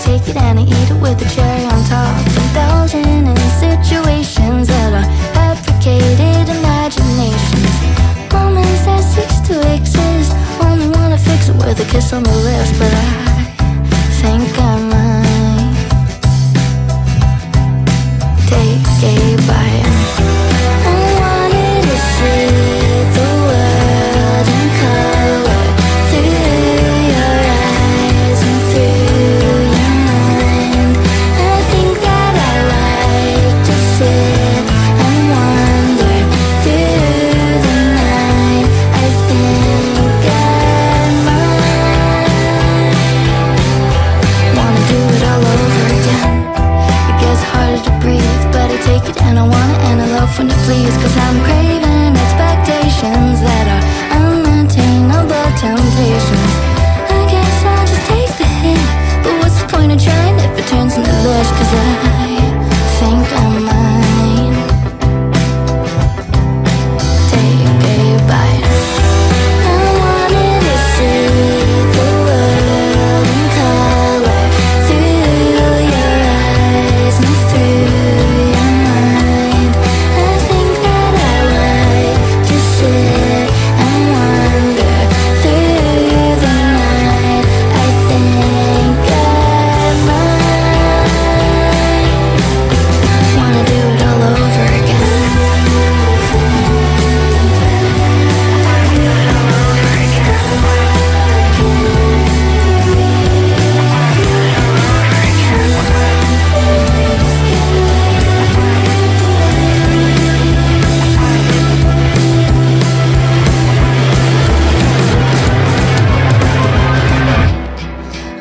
take it and I eat it with a cherry on top. Indulging in situations that are fabricated imaginations. Moments that cease to exist, only wanna fix it with a kiss on the lips. But I think I might take a bite. I wanted to see the world in color through your eyes and through your mind. I think that I like to sit and wander through the night. I think I might wanna do it all over again. It gets harder to breathe, but I take it and I want it and I love when it please. Cause I'm craving expectations that are unattainable temptations. I guess I'll just take the hint, but what's the point of trying if it turns into this? Cause I think I might take a bite. I wanted to see the world in color through your eyes and through your mind. I think that I like to sit and wander through the night. I think I might wanna do it all over again.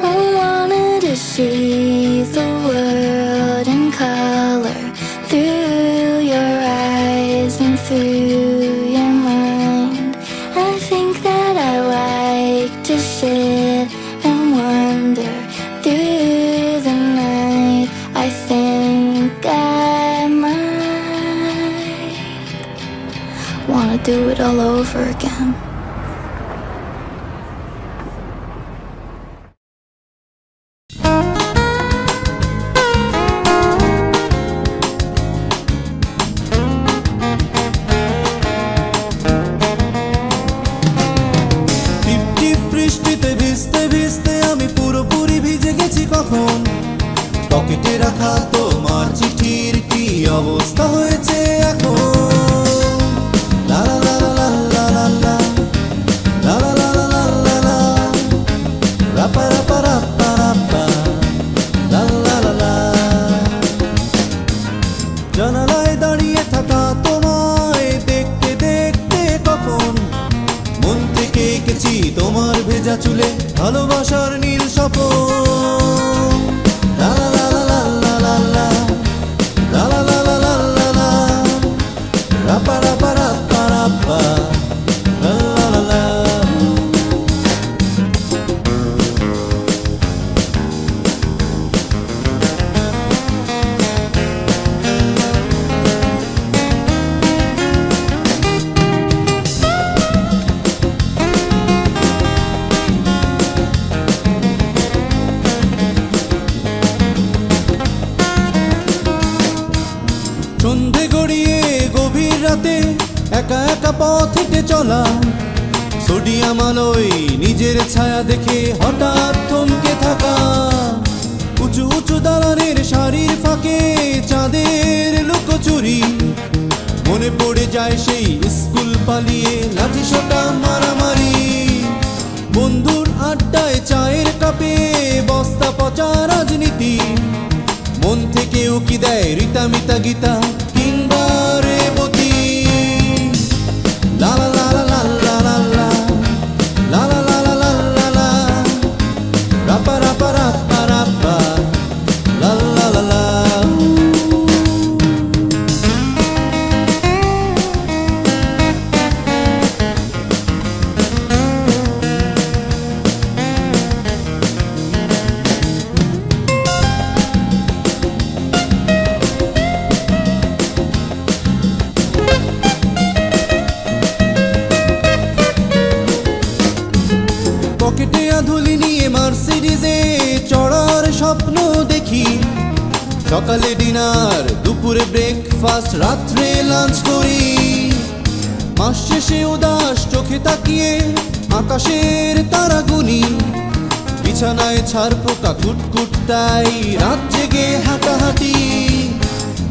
I wanted to see the world in color through your eyes and through your mind. I think that I like to sit and wander through the night. I think I might wanna do it all over again. টিপ টিপ বৃষ্টিতে ভিজতে ভিজতে আমি পুরোপুরি ভিজে গেছি কখন। পকেটে রাখা তোমার চিঠির কি অবস্থা হয়েছে এখন? লা লা লা লা লা লা লা লা লা লা লা লা লা লা রাপা রাপা রাপা রাপা লা লা লা লা। জানালায় দাঁড়িয়ে থাকা তোমায় দেখতে দেখতে কখন মন থেকে এঁকেছি তোমার ভেজা চুলে ভালোবাসার নীল স্বপন। লা লা লা লা লা লা লা লা লা লা লা লা লা লা রাপা রাপা রাপা রাপা লা লা লা লা। সন্ধে গড়িয়ে গভীর রাতে একা একা পথ হেঁটে চলা, সোডিয়াম আলোয় নিজের ছায়া দেখে হঠাৎ থমকে থাকা, উঁচু উঁচু দালানের শাড়ির ফাঁকে চাঁদের লুকোচুরি, মনে পড়ে যায় সেই স্কুল পালিয়ে লাঠি সোটা মারামারি, বন্ধুর আড্ডায় চায়ের কাপে বস্তা পচা রাজনীতি, মন থেকে উকি দেয় রীতা মিতা গীতা কিংবা রেবতী। লা লা লা লা লা লা লা লা লা লা লা লা লা লা রাপা রাপা রাপা রাপা লা লা লা লা। পকেটে আধুলি নিয়ে মার্সিডিজে চড়ার স্বপ্ন দেখি, সকালে ডিনার, দুপুরে ব্রেকফাস্ট, রাত্রে লাঞ্চ করি। মাস শেষে উদাস চোখে তাকিয়ে আকাশের তারা গুনি, বিছানায় ছাড় পোকা কুটকুট, তাই রাত জেগে হাঁটাহাঁটি।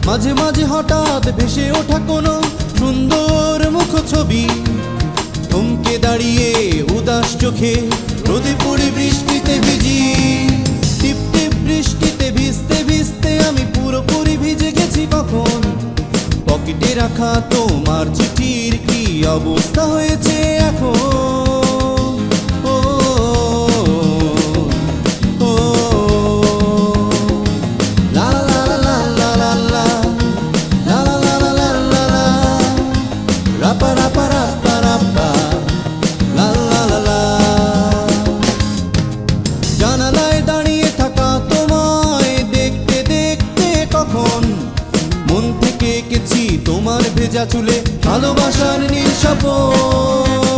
মাঝে মাঝে হঠাৎ ভেসে ওঠা কোনো সুন্দর মুখ ছবি, থমকে দাঁড়িয়ে উদাস চোখে রোদে পড়ে বৃষ্টিতে ভিজি। টিপ টিপ বৃষ্টিতে ভিজতে ভিজতে আমি পুরোপুরি ভিজে গেছি কখন। পকেটে রাখা তোমার চিঠির কি অবস্থা হয়েছে এখন? ও ও লা লা লা লা লা লা লা লা লা লা লা লা লা রাপা রাপা রাপা রাপা লা লা লা লা। জানালায় দাঁড়িয়ে থাকা তোমায় দেখতে দেখতে কখন মন থেকে এঁকেছি তোমার ভেজা চুলে ভালোবাসার নীল স্বপন।